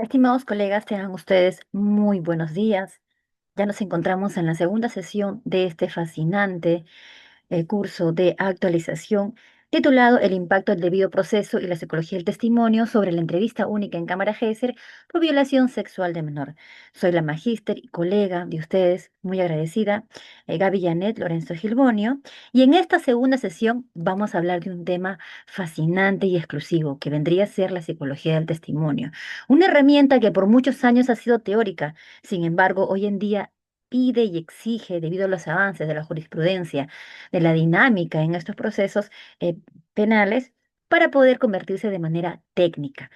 Estimados colegas, tengan ustedes muy buenos días. Ya nos encontramos en la segunda sesión de este fascinante curso de actualización titulado El impacto del debido proceso y la psicología del testimonio sobre la entrevista única en Cámara Gesser por violación sexual de menor. Soy la magíster y colega de ustedes, muy agradecida, Gaby Janet Lorenzo Gilbonio, y en esta segunda sesión vamos a hablar de un tema fascinante y exclusivo que vendría a ser la psicología del testimonio, una herramienta que por muchos años ha sido teórica. Sin embargo, hoy en día pide y exige, debido a los avances de la jurisprudencia, de la dinámica en estos procesos penales, para poder convertirse de manera técnica.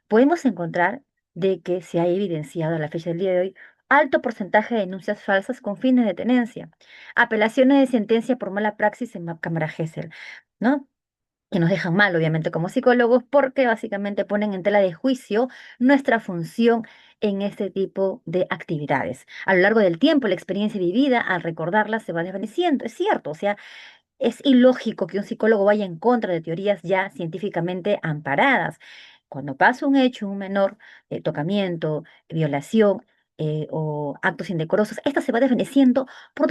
Podemos encontrar de que se ha evidenciado a la fecha del día de hoy alto porcentaje de denuncias falsas con fines de tenencia, apelaciones de sentencia por mala praxis en Cámara Gesell, ¿no? Que nos dejan mal, obviamente, como psicólogos, porque básicamente ponen en tela de juicio nuestra función en este tipo de actividades. A lo largo del tiempo, la experiencia vivida, al recordarla, se va desvaneciendo. Es cierto, o sea, es ilógico que un psicólogo vaya en contra de teorías ya científicamente amparadas. Cuando pasa un hecho, un menor, tocamiento, violación o actos indecorosos, esta se va desvaneciendo por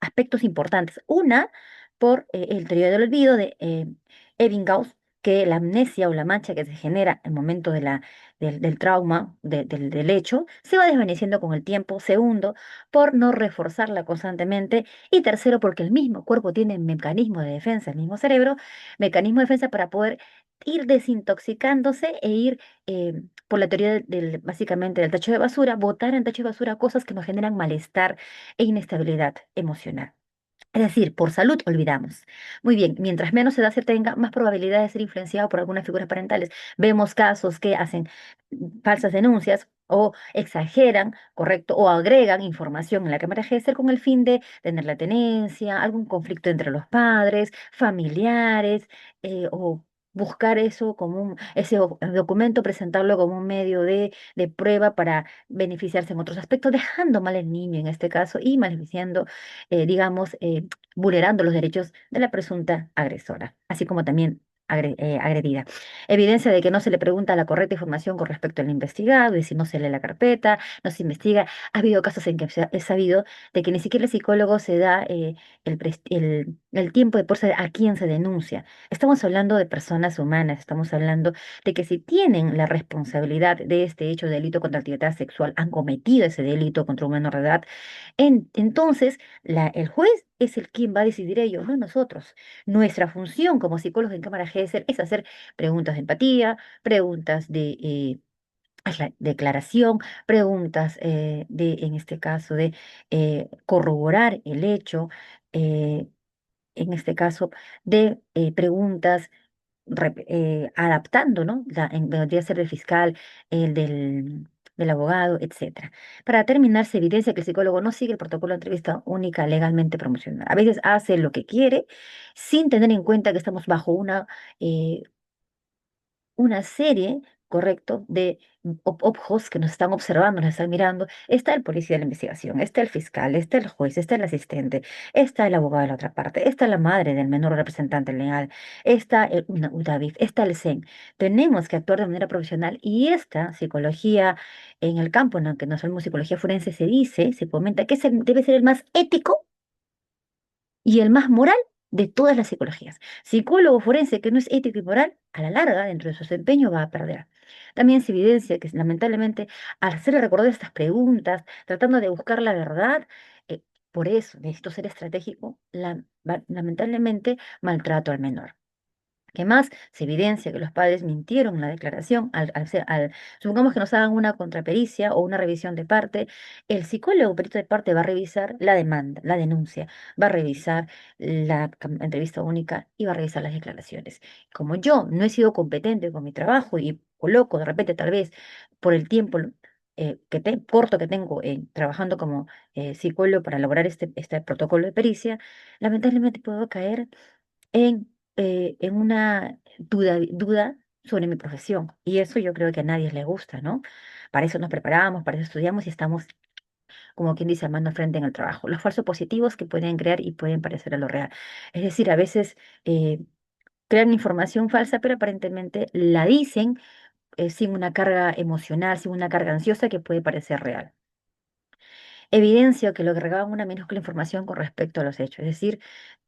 aspectos importantes. Una, por el teoría del olvido de Ebbinghaus, que la amnesia o la mancha que se genera en el momento del trauma, del hecho, se va desvaneciendo con el tiempo. Segundo, por no reforzarla constantemente. Y tercero, porque el mismo cuerpo tiene mecanismo de defensa, el mismo cerebro, mecanismo de defensa para poder ir desintoxicándose e ir por la teoría básicamente del tacho de basura, botar en tacho de basura cosas que nos generan malestar e inestabilidad emocional. Es decir, por salud olvidamos. Muy bien, mientras menos edad se tenga, más probabilidad de ser influenciado por algunas figuras parentales. Vemos casos que hacen falsas denuncias o exageran, correcto, o agregan información en la Cámara Gesell con el fin de tener la tenencia, algún conflicto entre los padres, familiares, o buscar eso como documento, presentarlo como un medio de prueba para beneficiarse en otros aspectos, dejando mal al niño en este caso y beneficiando, digamos, vulnerando los derechos de la presunta agresora, así como también agredida. Evidencia de que no se le pregunta la correcta información con respecto al investigado, y si no se lee la carpeta, no se investiga. Ha habido casos en que he sabido de que ni siquiera el psicólogo se da el tiempo de por saber a quién se denuncia. Estamos hablando de personas humanas, estamos hablando de que si tienen la responsabilidad de este hecho de delito contra la actividad sexual, han cometido ese delito contra un menor de edad, entonces el juez es el quien va a decidir ello, no nosotros. Nuestra función como psicólogos en Cámara GESER es hacer preguntas de empatía, preguntas de declaración, preguntas en este caso, de corroborar el hecho, eh, en este caso, de preguntas adaptando, ¿no? Vendría a ser el fiscal, el del abogado, etcétera. Para terminar, se evidencia que el psicólogo no sigue el protocolo de entrevista única legalmente promocional. A veces hace lo que quiere sin tener en cuenta que estamos bajo eh, una serie, correcto, de ojos que nos están observando, nos están mirando. Está el policía de la investigación, está el fiscal, está el juez, está el asistente, está el abogado de la otra parte, está la madre del menor representante legal, está una UDAVIF, está el CEN. Tenemos que actuar de manera profesional, y esta psicología en el campo en el que nos llamamos psicología forense se dice, se comenta que debe ser el más ético y el más moral de todas las psicologías. Psicólogo forense que no es ético y moral, a la larga, dentro de su desempeño, va a perder. También se evidencia que, lamentablemente, al hacerle recordar estas preguntas, tratando de buscar la verdad, eh, por eso necesito ser estratégico, lamentablemente maltrato al menor. ¿Qué más? Se evidencia que los padres mintieron en la declaración supongamos que nos hagan una contrapericia o una revisión de parte. El psicólogo perito de parte va a revisar la demanda, la denuncia, va a revisar la entrevista única y va a revisar las declaraciones. Como yo no he sido competente con mi trabajo y coloco de repente, tal vez por el tiempo corto que tengo trabajando como psicólogo para elaborar este protocolo de pericia, lamentablemente puedo caer en una duda sobre mi profesión. Y eso yo creo que a nadie le gusta, ¿no? Para eso nos preparamos, para eso estudiamos y estamos, como quien dice, mano frente en el trabajo. Los falsos positivos que pueden crear y pueden parecer a lo real. Es decir, a veces crean información falsa, pero aparentemente la dicen sin una carga emocional, sin una carga ansiosa que puede parecer real. Evidencio que lo que recaban una minúscula información con respecto a los hechos, es decir,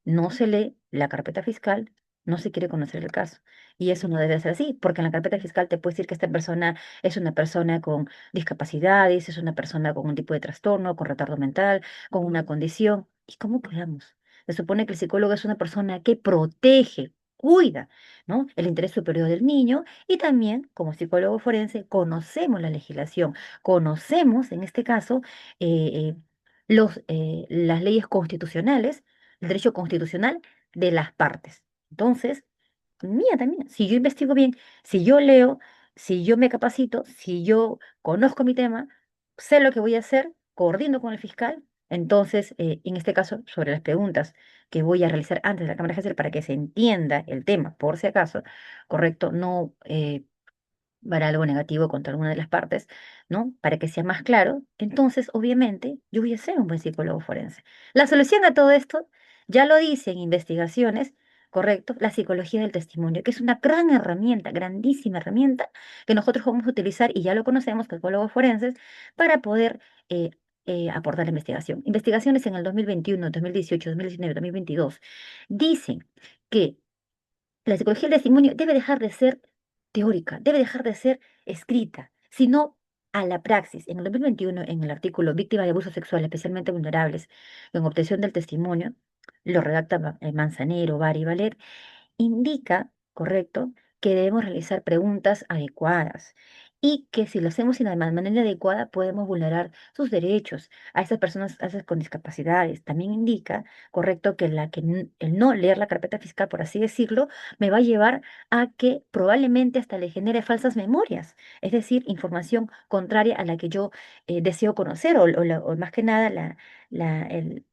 no se lee la carpeta fiscal, no se quiere conocer el caso. Y eso no debe ser así, porque en la carpeta fiscal te puede decir que esta persona es una persona con discapacidades, es una persona con un tipo de trastorno, con retardo mental, con una condición. ¿Y cómo quedamos? Se supone que el psicólogo es una persona que protege, cuida, ¿no? El interés superior del niño y también, como psicólogo forense, conocemos la legislación, conocemos, en este caso, eh, las leyes constitucionales, el derecho constitucional de las partes. Entonces, mía también, si yo investigo bien, si yo leo, si yo me capacito, si yo conozco mi tema, sé lo que voy a hacer, coordino con el fiscal, entonces, en este caso, sobre las preguntas que voy a realizar antes de la Cámara de Gesell para que se entienda el tema, por si acaso, correcto, no para algo negativo contra alguna de las partes, ¿no? Para que sea más claro, entonces, obviamente, yo voy a ser un buen psicólogo forense. La solución a todo esto, ya lo dicen investigaciones, ¿correcto? La psicología del testimonio, que es una gran herramienta, grandísima herramienta, que nosotros vamos a utilizar, y ya lo conocemos, psicólogos forenses, para poder aportar la investigación. Investigaciones en el 2021, 2018, 2019, 2022 dicen que la psicología del testimonio debe dejar de ser teórica, debe dejar de ser escrita, sino a la praxis. En el 2021, en el artículo Víctimas de abuso sexual, especialmente vulnerables, en obtención del testimonio, lo redacta Manzanero, Bari y Valer, indica, correcto, que debemos realizar preguntas adecuadas y que si lo hacemos de manera adecuada podemos vulnerar sus derechos a estas personas, a esas con discapacidades. También indica, correcto, que el no leer la carpeta fiscal, por así decirlo, me va a llevar a que probablemente hasta le genere falsas memorias, es decir, información contraria a la que yo deseo conocer o más que nada en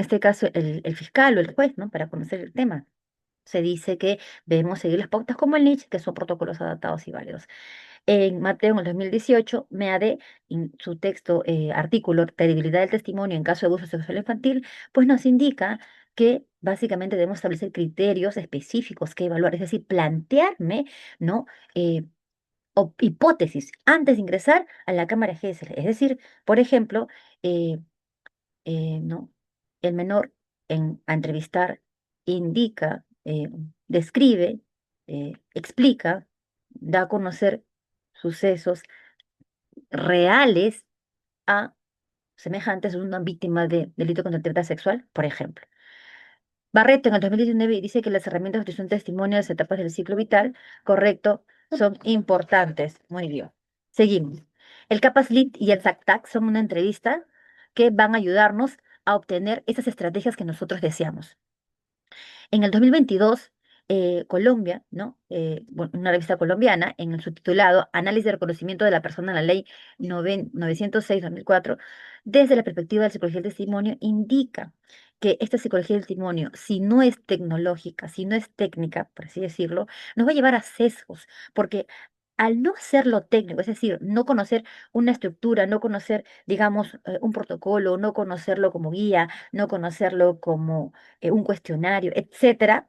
este caso el fiscal o el juez, ¿no? Para conocer el tema. Se dice que debemos seguir las pautas como el NICH, que son protocolos adaptados y válidos. En Mateo, en el 2018, MEAD, en su texto, artículo, credibilidad del testimonio en caso de abuso sexual infantil, pues nos indica que básicamente debemos establecer criterios específicos que evaluar, es decir, plantearme, ¿no? Hipótesis antes de ingresar a la Cámara GESEL. Es decir, por ejemplo, eh, ¿no? El menor a entrevistar indica, describe, explica, da a conocer sucesos reales a semejantes de una víctima de delito contra la integridad sexual, por ejemplo. Barreto en el 2019 dice que las herramientas de obtención de testimonio de las etapas del ciclo vital, correcto, son importantes. Muy bien. Seguimos. El CAPAS-LIT y el SACTAC son una entrevista que van a ayudarnos a obtener esas estrategias que nosotros deseamos. En el 2022, Colombia, ¿no? Bueno, una revista colombiana, en el subtitulado Análisis de reconocimiento de la persona en la ley 906-2004, desde la perspectiva de la psicología del testimonio, indica que esta psicología del testimonio, si no es tecnológica, si no es técnica, por así decirlo, nos va a llevar a sesgos, porque al no hacerlo técnico, es decir, no conocer una estructura, no conocer, digamos, un protocolo, no conocerlo como guía, no conocerlo como un cuestionario, etcétera,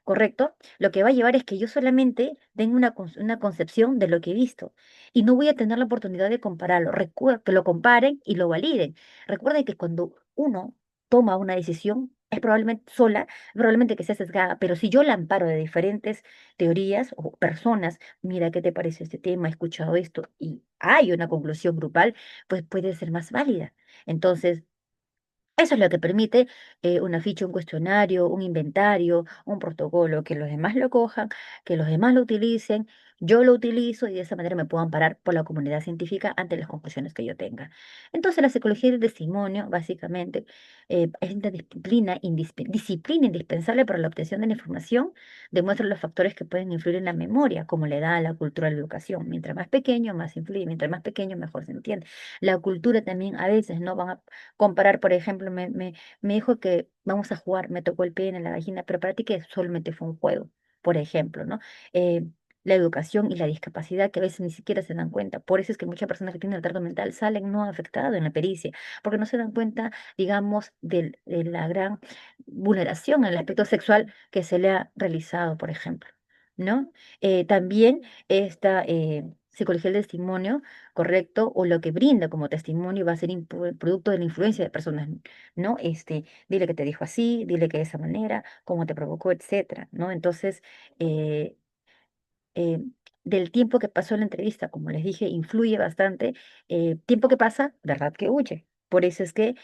¿correcto? Lo que va a llevar es que yo solamente tenga una concepción de lo que he visto y no voy a tener la oportunidad de compararlo. Recuerda que lo comparen y lo validen. Recuerden que cuando uno toma una decisión, es probablemente sola, probablemente que sea sesgada, pero si yo la amparo de diferentes teorías o personas, mira, ¿qué te parece este tema? He escuchado esto y hay una conclusión grupal, pues puede ser más válida. Entonces, eso es lo que permite una ficha, un cuestionario, un inventario, un protocolo, que los demás lo cojan, que los demás lo utilicen, yo lo utilizo y de esa manera me puedo amparar por la comunidad científica ante las conclusiones que yo tenga. Entonces, la psicología del testimonio, básicamente, es una disciplina indispensable para la obtención de la información, demuestra los factores que pueden influir en la memoria, como la edad, la cultura, la educación. Mientras más pequeño, más influye, mientras más pequeño, mejor se entiende. La cultura también a veces no van a comparar, por ejemplo, me dijo que vamos a jugar, me tocó el pie en la vagina, pero para ti que solamente fue un juego, por ejemplo, ¿no? Eh, la educación y la discapacidad que a veces ni siquiera se dan cuenta. Por eso es que muchas personas que tienen retardo mental salen no afectadas en la pericia, porque no se dan cuenta, digamos, de la gran vulneración en el aspecto sexual que se le ha realizado, por ejemplo. ¿no? También esta psicología del testimonio, correcto, o lo que brinda como testimonio va a ser producto de la influencia de personas, ¿no? Dile que te dijo así, dile que de esa manera, cómo te provocó, etcétera, ¿no? Entonces, eh, eh, del tiempo que pasó en la entrevista, como les dije, influye bastante. Tiempo que pasa, verdad que huye. Por eso es que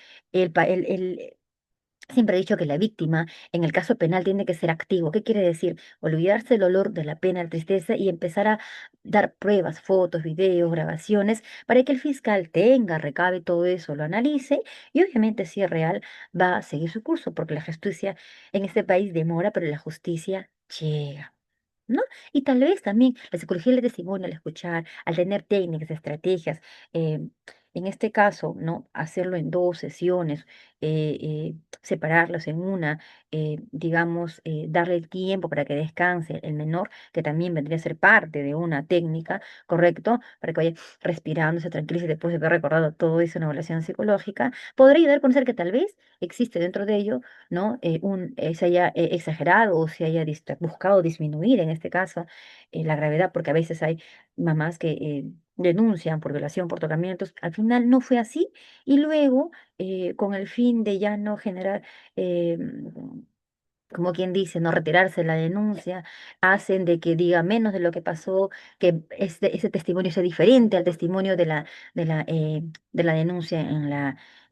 siempre he dicho que la víctima, en el caso penal, tiene que ser activo. ¿Qué quiere decir? Olvidarse del dolor, de la pena, de la tristeza y empezar a dar pruebas, fotos, videos, grabaciones, para que el fiscal tenga, recabe todo eso, lo analice y obviamente si es real, va a seguir su curso, porque la justicia en este país demora, pero la justicia llega. ¿No? Y tal vez también la psicología del testimonio, al escuchar, al tener técnicas, estrategias, eh, en este caso, ¿no? Hacerlo en dos sesiones, separarlos en una, digamos, darle el tiempo para que descanse el menor, que también vendría a ser parte de una técnica, ¿correcto? Para que vaya respirando, se tranquilice después de haber recordado todo eso en una evaluación psicológica, podría ayudar a conocer que tal vez existe dentro de ello, ¿no? Se haya exagerado o se haya buscado disminuir, en este caso, la gravedad, porque a veces hay mamás que denuncian por violación, por tocamientos. Al final no fue así y luego, con el fin de ya no generar eh, como quien dice, no retirarse la denuncia, hacen de que diga menos de lo que pasó, que ese testimonio sea diferente al testimonio de la denuncia en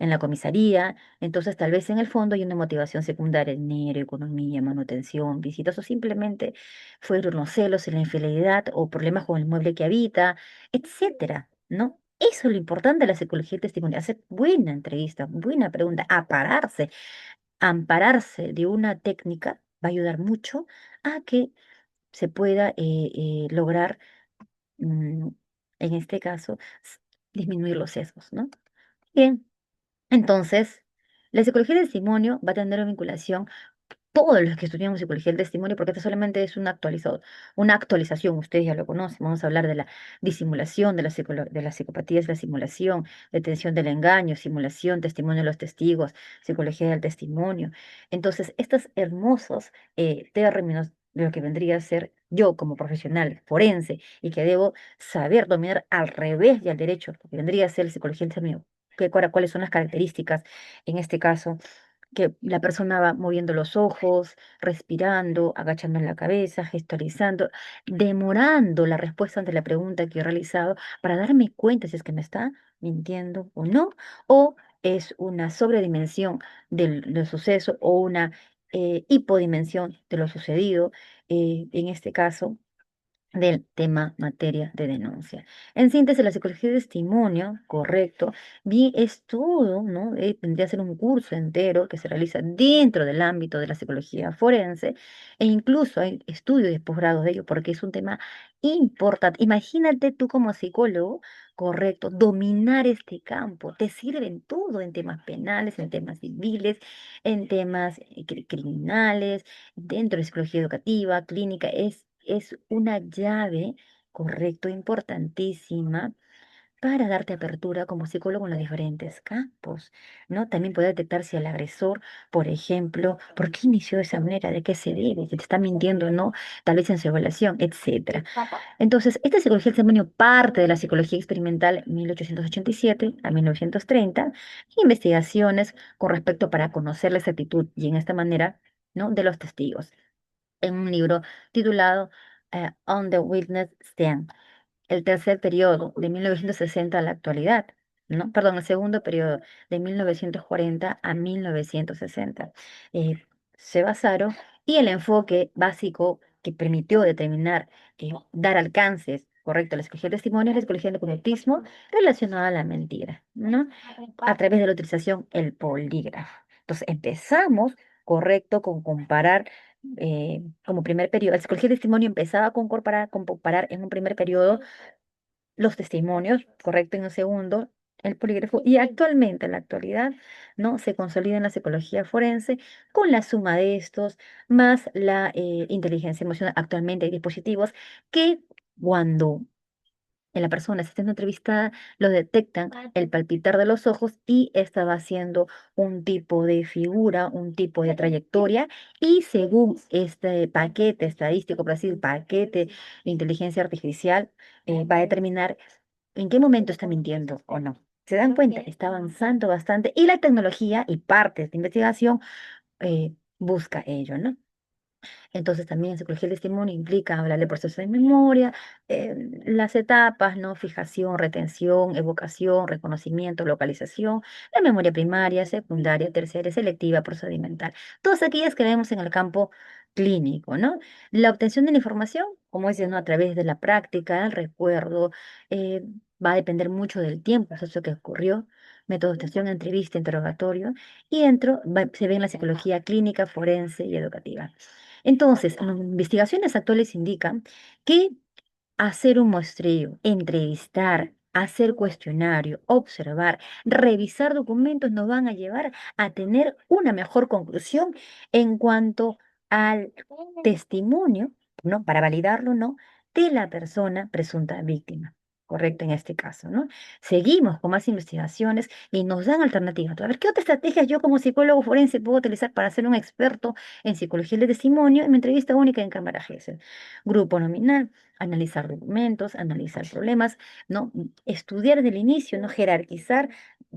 la comisaría. Entonces, tal vez en el fondo hay una motivación secundaria, dinero, economía, manutención, visitas, o simplemente fueron los celos, la infidelidad o problemas con el mueble que habita, etcétera, ¿no? Eso es lo importante de la psicología del testimonio, hacer buena entrevista, buena pregunta, a pararse ampararse de una técnica va a ayudar mucho a que se pueda lograr, mm, en este caso, disminuir los sesgos, ¿no? Bien, entonces, la psicología del testimonio va a tener una vinculación todos los que estudiamos psicología del testimonio, porque esto solamente es un actualizado, una actualización, ustedes ya lo conocen, vamos a hablar de la disimulación, de las psicopatías, la simulación, detención del engaño, simulación, testimonio de los testigos, psicología del testimonio. Entonces, estos hermosos términos de lo que vendría a ser yo como profesional forense y que debo saber dominar al revés y al derecho, lo que vendría a ser la psicología del testimonio, cuáles son las características en este caso que la persona va moviendo los ojos, respirando, agachando la cabeza, gestualizando, demorando la respuesta ante la pregunta que he realizado para darme cuenta si es que me está mintiendo o no, o es una sobredimensión del suceso o una hipodimensión de lo sucedido, en este caso del tema materia de denuncia. En síntesis, la psicología de testimonio, correcto, es todo, ¿no? Tendría que ser un curso entero que se realiza dentro del ámbito de la psicología forense e incluso hay estudios de posgrados de ello porque es un tema importante. Imagínate tú como psicólogo, correcto, dominar este campo. Te sirve en todo, en temas penales, en temas civiles, en temas criminales, dentro de psicología educativa, clínica, es una llave, correcto, importantísima para darte apertura como psicólogo en los diferentes campos, ¿no? También poder detectar si el agresor, por ejemplo, ¿por qué inició de esa manera? ¿De qué se debe? Si te está mintiendo o no, tal vez en su evaluación, etcétera. Entonces, esta psicología del testimonio parte de la psicología experimental 1887 a 1930, investigaciones con respecto para conocer la exactitud y en esta manera, ¿no? De los testigos en un libro titulado On the Witness Stand, el tercer periodo de 1960 a la actualidad, ¿no? Perdón, el segundo periodo de 1940 a 1960. Eh, Se basaron y el enfoque básico que permitió determinar, dar alcances, correcto, a la psicología del testimonio es la psicología del conductismo relacionada a la mentira, ¿no? A través de la utilización el polígrafo. Entonces empezamos, correcto, con comparar como primer periodo. La psicología del testimonio empezaba con comparar en un primer periodo los testimonios, correcto, en un segundo, el polígrafo, y actualmente, en la actualidad, ¿no? Se consolida en la psicología forense con la suma de estos, más la inteligencia emocional. Actualmente hay dispositivos que cuando en la persona está siendo entrevistada, lo detectan el palpitar de los ojos y esta va haciendo un tipo de figura, un tipo de trayectoria y según este paquete estadístico, por así decir, paquete de inteligencia artificial, va a determinar en qué momento está mintiendo o no. ¿Se dan cuenta? Está avanzando bastante y la tecnología y partes de investigación busca ello, ¿no? Entonces también psicología del testimonio implica hablar de procesos de memoria, las etapas, ¿no? Fijación, retención, evocación, reconocimiento, localización, la memoria primaria, secundaria, terciaria, selectiva, procedimental. Todas aquellas que vemos en el campo clínico, ¿no? La obtención de la información, como dices, ¿no? A través de la práctica, el recuerdo, eh, va a depender mucho del tiempo, eso es lo que ocurrió. Método de obtención, entrevista, interrogatorio, y dentro se ve en la psicología clínica, forense y educativa. Entonces, las investigaciones actuales indican que hacer un muestreo, entrevistar, hacer cuestionario, observar, revisar documentos nos van a llevar a tener una mejor conclusión en cuanto al testimonio, ¿no? Para validarlo, ¿no? De la persona presunta víctima. Correcto en este caso, ¿no? Seguimos con más investigaciones y nos dan alternativas. A ver, ¿qué otra estrategia yo como psicólogo forense puedo utilizar para ser un experto en psicología del testimonio en mi entrevista única en cámara GESEL? Grupo nominal, analizar documentos, analizar problemas, ¿no? Estudiar desde el inicio, ¿no? Jerarquizar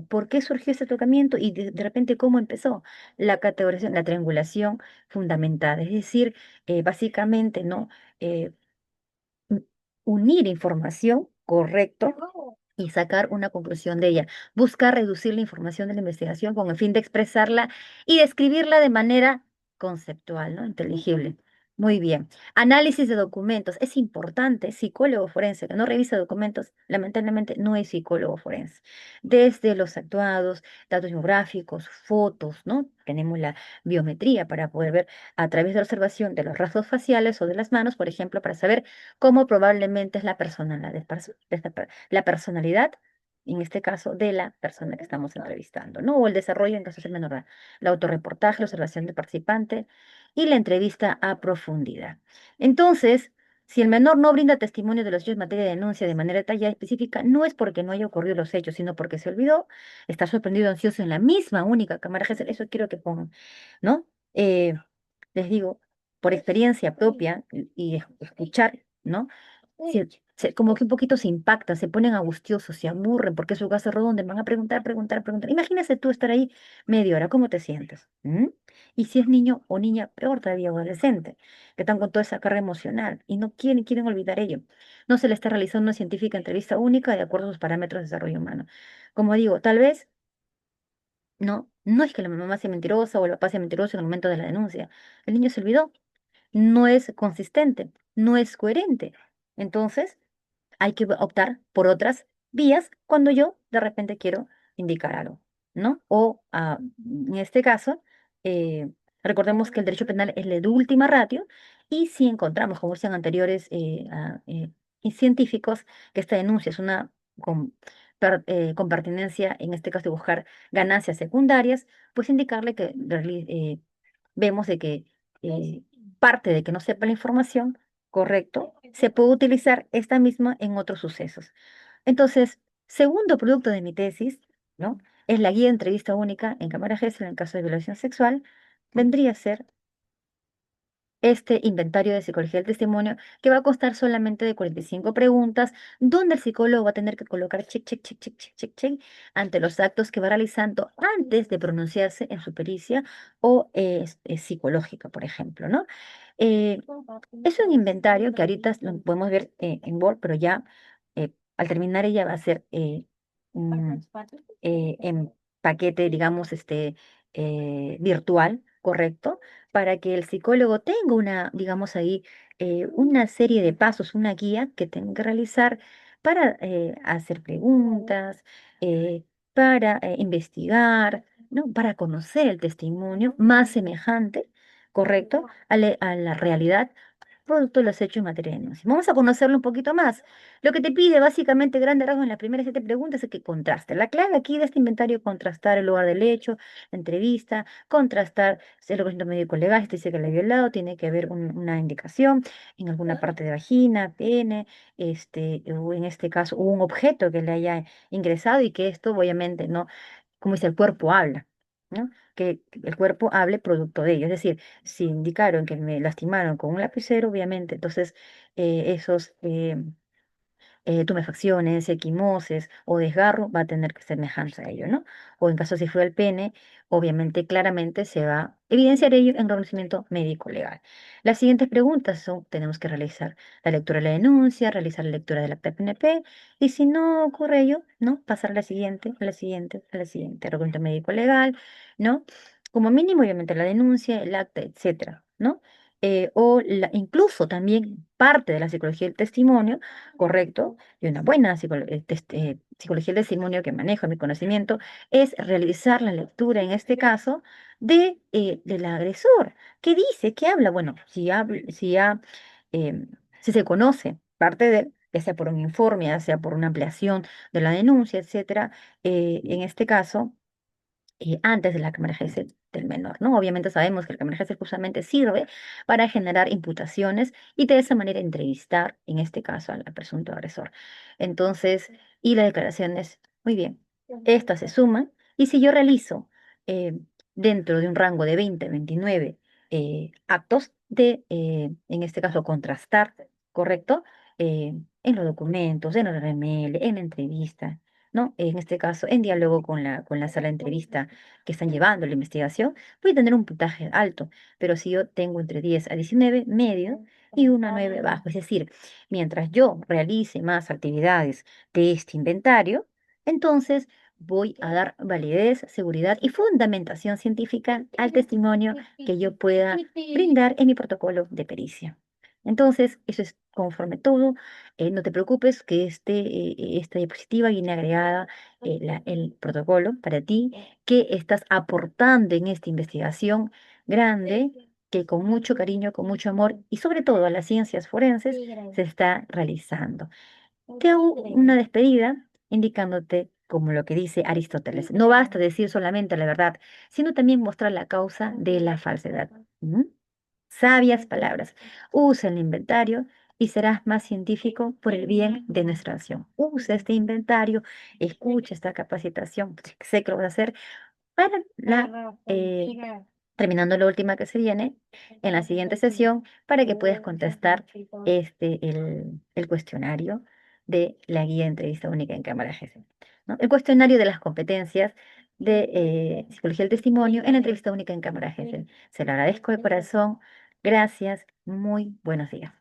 por qué surgió este tocamiento y de repente cómo empezó la categorización, la triangulación fundamental, es decir, básicamente, ¿no? Eh, u- Unir información, correcto, y sacar una conclusión de ella. Buscar reducir la información de la investigación con el fin de expresarla y describirla de manera conceptual, ¿no? Inteligible. Muy bien. Análisis de documentos. Es importante, psicólogo forense que no revisa documentos, lamentablemente no es psicólogo forense. Desde los actuados, datos biográficos, fotos, ¿no? Tenemos la biometría para poder ver a través de la observación de los rasgos faciales o de las manos, por ejemplo, para saber cómo probablemente es la personalidad, la personalidad, en este caso, de la persona que estamos entrevistando, ¿no? O el desarrollo en caso de ser menor de edad, el autorreportaje, la observación del participante y la entrevista a profundidad. Entonces, si el menor no brinda testimonio de los hechos en materia de denuncia de manera detallada y específica, no es porque no haya ocurrido los hechos, sino porque se olvidó, está sorprendido, ansioso en la misma única cámara GESEL, eso quiero que pongan, ¿no? Eh, Les digo, por experiencia propia y escuchar, ¿no? Como que un poquito se impactan, se ponen angustiosos, se aburren porque su casa cerró donde van a preguntar, preguntar, preguntar. Imagínese tú estar ahí media hora, ¿cómo te sientes? ¿Mm? Y si es niño o niña, peor todavía, adolescente, que están con toda esa carga emocional y no quieren olvidar ello. No se le está realizando una científica entrevista única de acuerdo a sus parámetros de desarrollo humano. Como digo, tal vez no es que la mamá sea mentirosa o el papá sea mentiroso en el momento de la denuncia. El niño se olvidó, no es consistente, no es coherente. Entonces, hay que optar por otras vías cuando yo de repente quiero indicar algo, ¿no? O en este caso, eh, recordemos que el derecho penal es la de última ratio y si encontramos, como decían anteriores y científicos, que esta denuncia es una con pertinencia, en este caso de buscar ganancias secundarias, pues indicarle que vemos de que eh, parte de que no sepa la información, correcto, se puede utilizar esta misma en otros sucesos. Entonces, segundo producto de mi tesis, ¿no? Es la guía de entrevista única en cámara GESEL en caso de violación sexual, vendría a ser este inventario de psicología del testimonio que va a constar solamente de 45 preguntas, donde el psicólogo va a tener que colocar check, check, check, check, check, check, check ante los actos que va realizando antes de pronunciarse en su pericia o psicológica, por ejemplo, ¿no? Eh, es un inventario que ahorita lo podemos ver en Word, pero ya al terminar ella va a ser en paquete, digamos, virtual, ¿correcto? Para que el psicólogo tenga una, digamos ahí, una serie de pasos, una guía que tenga que realizar para hacer preguntas, eh, para investigar, ¿no? Para conocer el testimonio más semejante, ¿correcto? A la realidad producto de los hechos en materia de denuncia. Vamos a conocerlo un poquito más. Lo que te pide básicamente, grande rasgos en las primeras 7 preguntas es que contraste. La clave aquí de este inventario, contrastar el lugar del hecho, la entrevista, contrastar si el reconocimiento médico legal, si te dice que la ha violado, tiene que haber una indicación en alguna parte de vagina, pene, o en este caso, un objeto que le haya ingresado y que esto obviamente no, como dice, el cuerpo habla, ¿no? Que el cuerpo hable producto de ello. Es decir, si indicaron que me lastimaron con un lapicero, obviamente, entonces esos tumefacciones, equimosis o desgarro va a tener que semejanza a ello, ¿no? O en caso si fue el pene, obviamente claramente se va a evidenciar ello en reconocimiento médico legal. Las siguientes preguntas son, tenemos que realizar la lectura de la denuncia, realizar la lectura de la PPNP y si no ocurre ello, ¿no? Pasar a la siguiente, a la siguiente, a la siguiente, reconocimiento médico legal, ¿no? Como mínimo, obviamente, la denuncia, el acta, etcétera, ¿no? Incluso también parte de la psicología del testimonio, ¿correcto? Y una buena psicología del testimonio que manejo en mi conocimiento es realizar la lectura, en este caso, del agresor. ¿Qué dice? ¿Qué habla? Bueno, eh, si se conoce parte de él, ya sea por un informe, ya sea por una ampliación de la denuncia, etcétera, en este caso antes de la cámara Gesell del menor, ¿no? Obviamente sabemos que la cámara Gesell justamente sirve para generar imputaciones y de esa manera entrevistar, en este caso, al presunto agresor. Entonces, y las declaraciones, muy bien, estas se suman y si yo realizo eh, dentro de un rango de 20 a 29 actos en este caso, contrastar, ¿correcto? En los documentos, en el RML, en la entrevista, ¿no? En este caso, en diálogo con la sala de entrevista que están llevando la investigación, voy a tener un puntaje alto, pero si yo tengo entre 10 a 19, medio, y una 9 bajo, es decir, mientras yo realice más actividades de este inventario, entonces voy a dar validez, seguridad y fundamentación científica al testimonio que yo pueda brindar en mi protocolo de pericia. Entonces, eso es conforme todo. No te preocupes que esta diapositiva viene agregada el protocolo para ti que estás aportando en esta investigación grande que con mucho cariño, con mucho amor y sobre todo a las ciencias forenses se está realizando. Te hago una despedida indicándote como lo que dice Aristóteles. No basta decir solamente la verdad, sino también mostrar la causa de la falsedad. ¿Mm? Sabias palabras. Usa el inventario y serás más científico por el bien de nuestra nación. Usa este inventario, escucha esta capacitación, sé que lo vas a hacer para terminando la última que se viene, en la siguiente sesión, para que puedas contestar el cuestionario de la guía de entrevista única en Cámara GC, ¿no? El cuestionario de las competencias de psicología del testimonio en la entrevista única en Cámara GC. Se lo agradezco de corazón. Gracias. Muy buenos días.